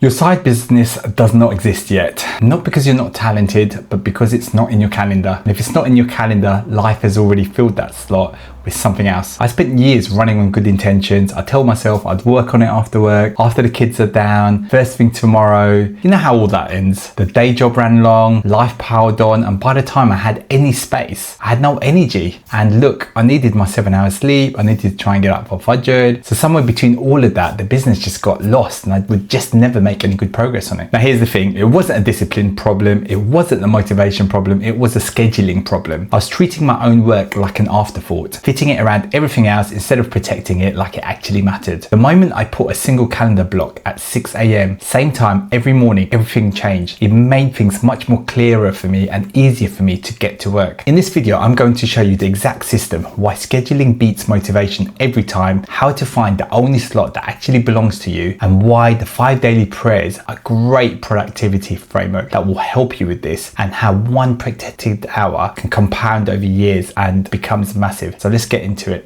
Your side business does not exist yet. Not because you're not talented, but because it's not in your calendar. And if it's not in your calendar, life has already filled that slot with something else. I spent years running on good intentions. I told myself I'd work on it after work, after the kids are down, first thing tomorrow. You know how all that ends. The day job ran long, life piled on, and by the time I had any space, I had no energy. And look, I needed my 7 hours sleep. I needed to try and get up for Fajr. So somewhere between all of that, the business just got lost and I would just never make any good progress on it. Now here's the thing, it wasn't a discipline problem, it wasn't a motivation problem, it was a scheduling problem. I was treating my own work like an afterthought, fitting it around everything else instead of protecting it like it actually mattered. The moment I put a single calendar block at 6 a.m, same time every morning, everything changed. It made things much more clearer for me and easier for me to get to work. In this video, I'm going to show you the exact system, why scheduling beats motivation every time, how to find the only slot that actually belongs to you, and why the 5 daily prayers are a great productivity framework that will help you with this, and how one protected hour can compound over years and becomes massive. So let's get into it.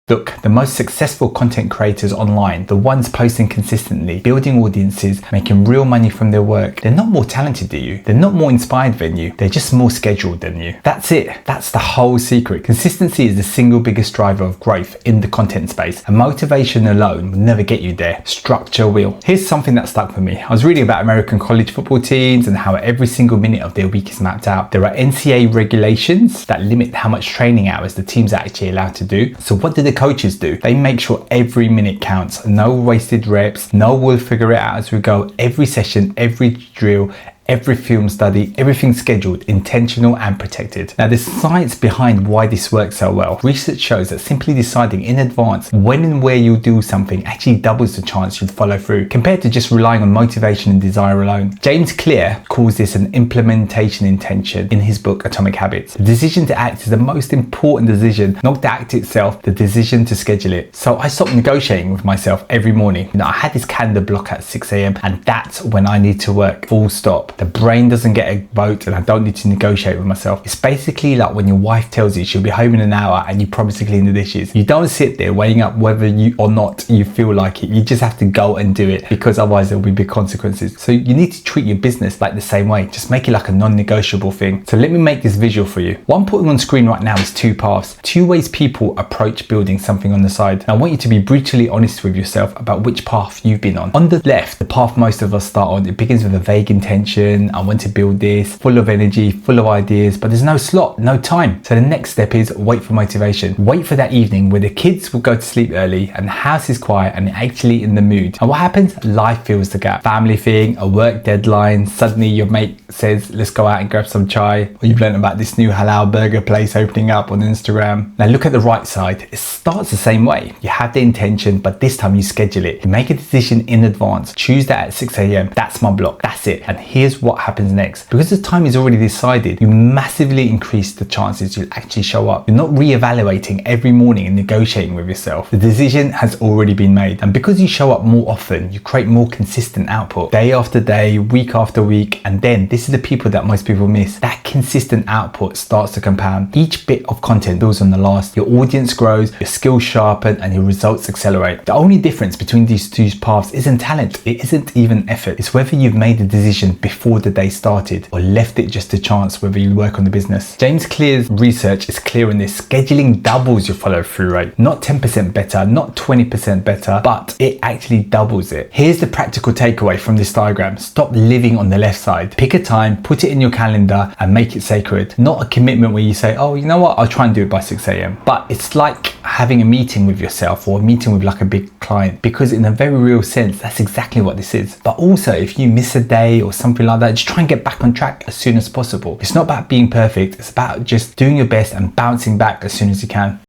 Look, the most successful content creators online, the ones posting consistently, building audiences, making real money from their work, they're not more talented than you. They're not more inspired than you. They're just more scheduled than you. That's it. That's the whole secret. Consistency is the single biggest driver of growth in the content space, and motivation alone will never get you there. Structure will. Here's something that stuck for me. I was reading about American college football teams and how every single minute of their week is mapped out. There are NCAA regulations that limit how much training hours the teams are actually allowed to do. So what do the coaches do? They make sure every minute counts. No wasted reps. No, we'll figure it out as we go. Every session, every drill, every film study, everything scheduled, intentional and protected. Now there's science behind why this works so well. Research shows that simply deciding in advance when and where you'll do something actually doubles the chance you'll follow through compared to just relying on motivation and desire alone. James Clear calls this an implementation intention in his book Atomic Habits. The decision to act is the most important decision, not the act itself, the decision to schedule it. So I stopped negotiating with myself every morning. I had this calendar block at 6 a.m. and that's when I need to work, full stop. The brain doesn't get a vote and I don't need to negotiate with myself. It's basically like when your wife tells you she'll be home in an hour and you promise to clean the dishes. You don't sit there weighing up whether you or not you feel like it. You just have to go and do it because otherwise there will be big consequences. So you need to treat your business like the same way. Just make it like a non-negotiable thing. So let me make this visual for you. What I'm putting on screen right now is two paths, two ways people approach building something on the side. And I want you to be brutally honest with yourself about which path you've been on. On the left, the path most of us start on, it begins with a vague intention. I want to build this, full of energy, full of ideas, but there's no slot, no time. So the next step is wait for motivation. Wait for that evening where the kids will go to sleep early and the house is quiet and actually in the mood. And what happens? Life fills the gap. Family thing, a work deadline, suddenly your mate says, let's go out and grab some chai. Or you've learned about this new halal burger place opening up on Instagram. Now look at the right side. It starts the same way. You have the intention, but this time you schedule it. You make a decision in advance. Choose that at 6 a.m. That's my block. That's it. And here's what happens next. Because the time is already decided, you massively increase the chances you'll actually show up. You're not re-evaluating every morning and negotiating with yourself. The decision has already been made. And because you show up more often, you create more consistent output. Day after day, week after week. And then this is the people that most people miss. That consistent output starts to compound. Each bit of content builds on the last. Your audience grows, your skills sharpen, and your results accelerate. The only difference between these two paths isn't talent. It isn't even effort. It's whether you've made the decision before the day started or left it just to chance whether you work on the business. James Clear's research is clear on this. Scheduling doubles your follow through rate. Not 10% better, not 20% better, but it actually doubles it. Here's the practical takeaway from this diagram. Stop living on the left side. Pick a time, put it in your calendar and make it sacred. Not a commitment where you say, oh, you know what, I'll try and do it by 6 a.m. But it's like having a meeting with yourself or a meeting with like a big client, because in a very real sense, that's exactly what this is. But also if you miss a day or something like that, just try and get back on track as soon as possible. It's not about being perfect. It's about just doing your best and bouncing back as soon as you can.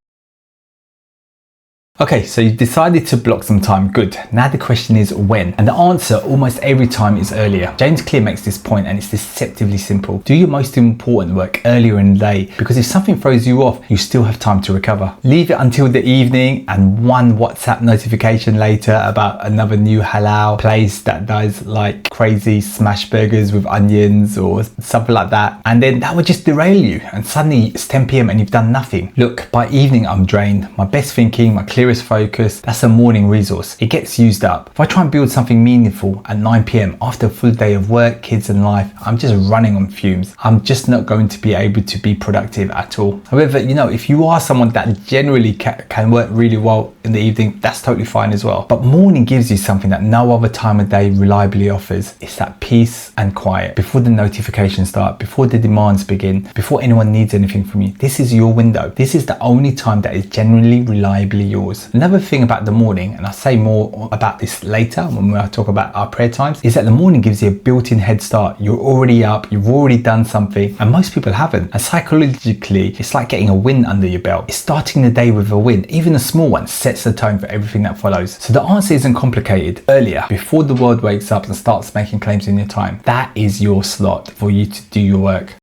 Okay, so you decided to block some time. Good. Now the question is when? And the answer almost every time is earlier. James Clear makes this point and it's deceptively simple. Do your most important work earlier in the day, because if something throws you off, you still have time to recover. Leave it until the evening and one WhatsApp notification later about another new halal place that does like crazy smash burgers with onions or something like that. And then that would just derail you and suddenly it's 10 p.m. and you've done nothing. Look, by evening I'm drained. My best thinking, my clear clearest focus, that's a morning resource. It gets used up. If I try and build something meaningful at 9 p.m. after a full day of work, kids and life, I'm just running on fumes. I'm just not going to be able to be productive at all. However, if you are someone that generally can work really well in the evening, that's totally fine as well. But morning gives you something that no other time of day reliably offers. It's that peace and quiet. Before the notifications start, before the demands begin, before anyone needs anything from you, this is your window. This is the only time that is generally reliably yours. Another thing about the morning, and I'll say more about this later when I talk about our prayer times, is that the morning gives you a built-in head start. You're already up, you've already done something, and most people haven't. And psychologically, it's like getting a win under your belt. It's starting the day with a win. Even a small one sets the tone for everything that follows. So the answer isn't complicated. Earlier, before the world wakes up and starts making claims in your time, that is your slot for you to do your work.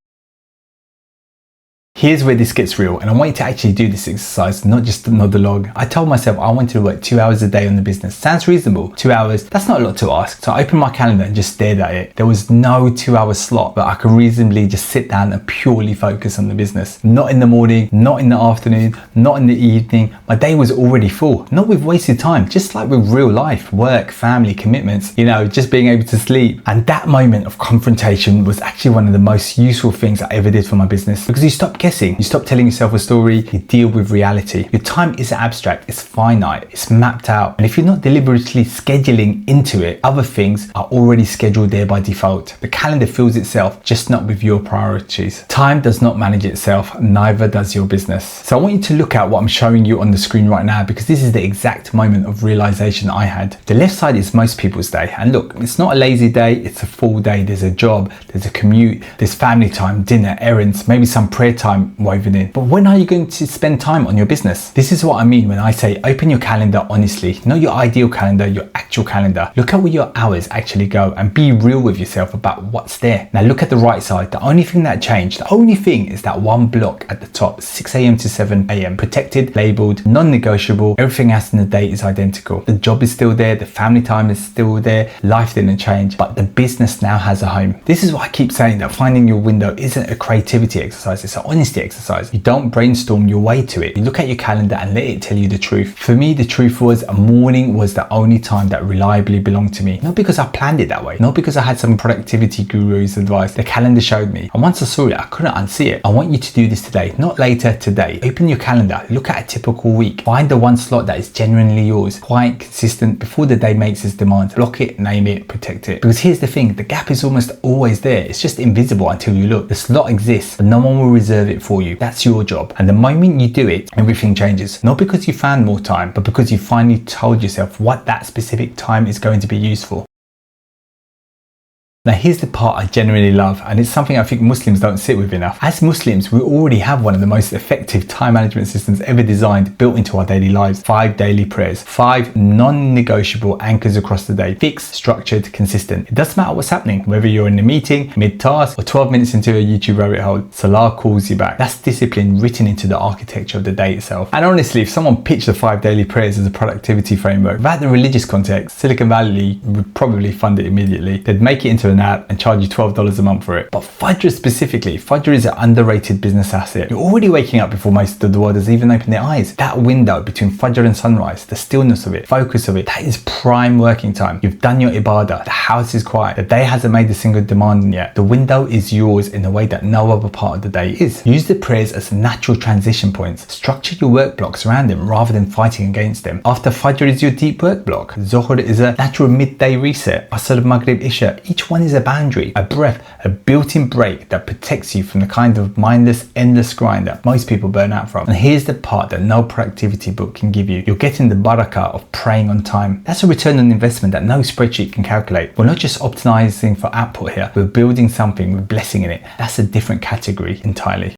Here's where this gets real, and I want you to actually do this exercise, not just nod along. I told myself I wanted to work 2 hours a day on the business. Sounds reasonable. 2 hours, that's not a lot to ask. So I opened my calendar and just stared at it. There was no 2 hour slot, but I could reasonably just sit down and purely focus on the business. Not in the morning, not in the afternoon, not in the evening. My day was already full. Not with wasted time, just like with real life, work, family, commitments, just being able to sleep. And that moment of confrontation was actually one of the most useful things I ever did for my business, because you stop guessing. You stop telling yourself a story, you deal with reality. Your time isn't abstract, it's finite, it's mapped out. And if you're not deliberately scheduling into it, other things are already scheduled there by default. The calendar fills itself, just not with your priorities. Time does not manage itself, neither does your business. So I want you to look at what I'm showing you on the screen right now, because this is the exact moment of realization I had. The left side is most people's day. And look, it's not a lazy day, it's a full day. There's a job, there's a commute, there's family time, dinner, errands, maybe some prayer time woven in. But when are you going to spend time on your business? This is what I mean when I say open your calendar honestly, not your ideal calendar, your actual calendar. Look at where your hours actually go and be real with yourself about what's there. Now look at the right side. The only thing that changed, the only thing is that one block at the top, 6 a.m. to 7 a.m. protected, labeled, non-negotiable. Everything else in the day is identical. The job is still there, the family time is still there, life didn't change, but the business now has a home. This is why I keep saying that finding your window isn't a creativity exercise, it's an honesty exercise. You don't brainstorm your way to it. You look at your calendar and let it tell you the truth. For me, the truth was morning was the only time that reliably belonged to me. Not because I planned it that way, not because I had some productivity guru's advice. The calendar showed me. And once I saw it, I couldn't unsee it. I want you to do this today, not later, today. Open your calendar, look at a typical week. Find the one slot that is genuinely yours, quiet, consistent, before the day makes its demand. Block it, name it, protect it. Because here's the thing, the gap is almost always there. It's just invisible until you look. The slot exists, but no one will reserve it for you. That's your job. And the moment you do it, everything changes. Not because you found more time, but because you finally told yourself what that specific time is going to be used for. Now here's the part I genuinely love, and it's something I think Muslims don't sit with enough. As Muslims, we already have one of the most effective time management systems ever designed, built into our daily lives. 5 daily prayers, 5 non-negotiable anchors across the day. Fixed, structured, consistent. It doesn't matter what's happening, whether you're in a meeting, mid-task, or 12 minutes into a YouTube rabbit hole. Salah calls you back. That's discipline written into the architecture of the day itself. And honestly, if someone pitched the 5 daily prayers as a productivity framework, without the religious context, Silicon Valley would probably fund it immediately. They'd make it into an app and charge you $12 a month for it. But Fajr specifically, Fajr is an underrated business asset. You're already waking up before most of the world has even opened their eyes. That window between Fajr and sunrise, the stillness of it, focus of it, that is prime working time. You've done your ibadah, the house is quiet, the day hasn't made a single demand yet. The window is yours in a way that no other part of the day is. Use the prayers as natural transition points. Structure your work blocks around them rather than fighting against them. After Fajr is your deep work block. Zohr is a natural midday reset. Asr, Maghrib, Isha. Each one is a boundary, a breath, a built-in break that protects you from the kind of mindless, endless grind that most people burn out from. And here's the part that no productivity book can give you. You're getting the barakah of praying on time. That's a return on investment that no spreadsheet can calculate. We're not just optimizing for output here, we're building something with blessing in it. That's a different category entirely.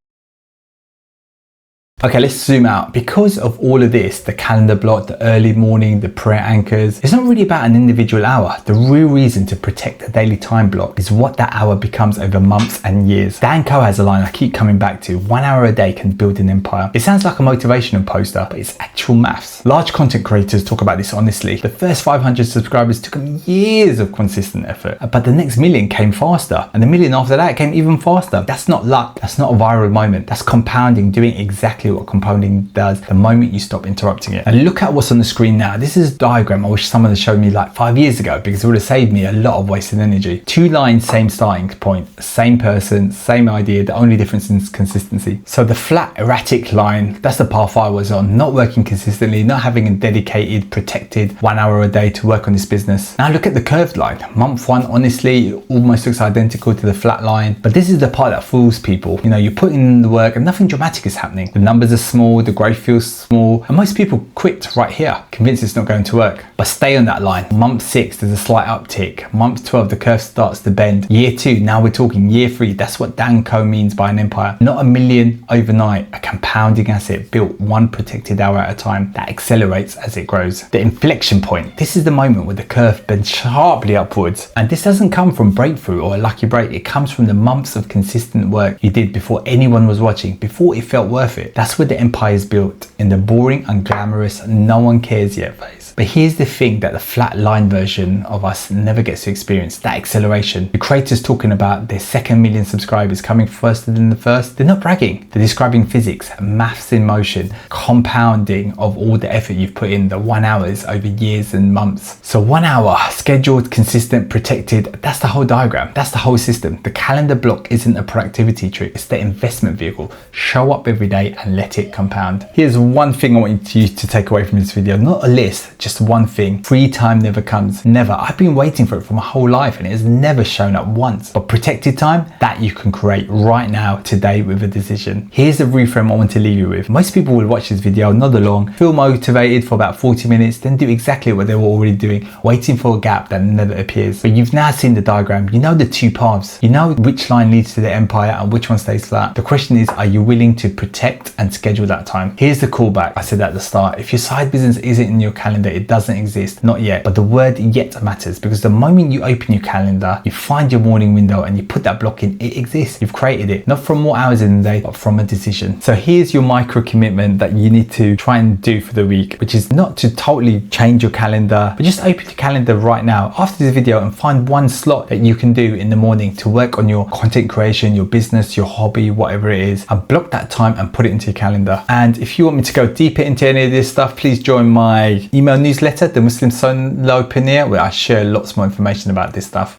Okay, let's zoom out. Because of all of this, the calendar block, the early morning, the prayer anchors, it's not really about an individual hour. The real reason to protect the daily time block is what that hour becomes over months and years. Dan Coe has a line I keep coming back to: 1 hour a day can build an empire. It sounds like a motivational poster, but it's actual maths. Large content creators talk about this honestly. The first 500 subscribers took them years of consistent effort, but the next million came faster, and the million after that came even faster. That's not luck. That's not a viral moment. That's compounding, doing exactly exactly what compounding does the moment you stop interrupting it. And look at what's on the screen now. This is a diagram I wish someone had showed me like 5 years ago, because it would have saved me a lot of wasted energy. 2 lines, same starting point, same person, same idea. The only difference is consistency. So the flat erratic line, that's the path I was on, not working consistently, not having a dedicated, protected 1 hour a day to work on this business. Now look at the curved line. Month 1, honestly, it almost looks identical to the flat line, but this is the part that fools people. You know, you're putting in the work and nothing dramatic is happening. The numbers are small, the growth feels small, and most people quit right here, convinced it's not going to work. But stay on that line. Month 6, there's a slight uptick. Month 12, the curve starts to bend. Year 2, now we're talking year 3. That's what Danco means by an empire. Not a million overnight, a compounding asset built 1 protected hour at a time that accelerates as it grows. The inflection point. This is the moment where the curve bends sharply upwards. And this doesn't come from breakthrough or a lucky break. It comes from the months of consistent work you did before anyone was watching, before it felt worth it. That's where the empire is built, in the boring, unglamorous, no one cares yet phase. But here's the thing that the flat line version of us never gets to experience, that acceleration. The creators talking about their 2nd million subscribers coming faster than the first, they're not bragging. They're describing physics, maths in motion, compounding of all the effort you've put in, the 1 hours over years and months. So 1 hour, scheduled, consistent, protected, that's the whole diagram. That's the whole system. The calendar block isn't a productivity trick, it's the investment vehicle. Show up every day and let it compound. Here's one thing I want you to take away from this video, not a list, just one thing. Free time never comes, never. I've been waiting for it for my whole life and it has never shown up once. But protected time, that you can create right now, today, with a decision. Here's the reframe I want to leave you with. Most people will watch this video, nod along, feel motivated for about 40 minutes, then do exactly what they were already doing, waiting for a gap that never appears. But you've now seen the diagram, you know the 2 paths, you know which line leads to the empire and which one stays flat. The question is, are you willing to protect and schedule that time? Here's the callback I said at the start. If your side business isn't in your calendar, it doesn't exist, not yet. But the word yet matters, because the moment you open your calendar, you find your morning window and you put that block in, it exists. You've created it, not from more hours in the day, but from a decision. So here's your micro commitment that you need to try and do for the week, which is not to totally change your calendar, but just open your calendar right now after this video and find 1 slot that you can do in the morning to work on your content creation, your business, your hobby, whatever it is, and block that time and put it into your calendar. And if you want me to go deeper into any of this stuff, please join my email newsletter, The Muslim Solopreneur, where I share lots more information about this stuff.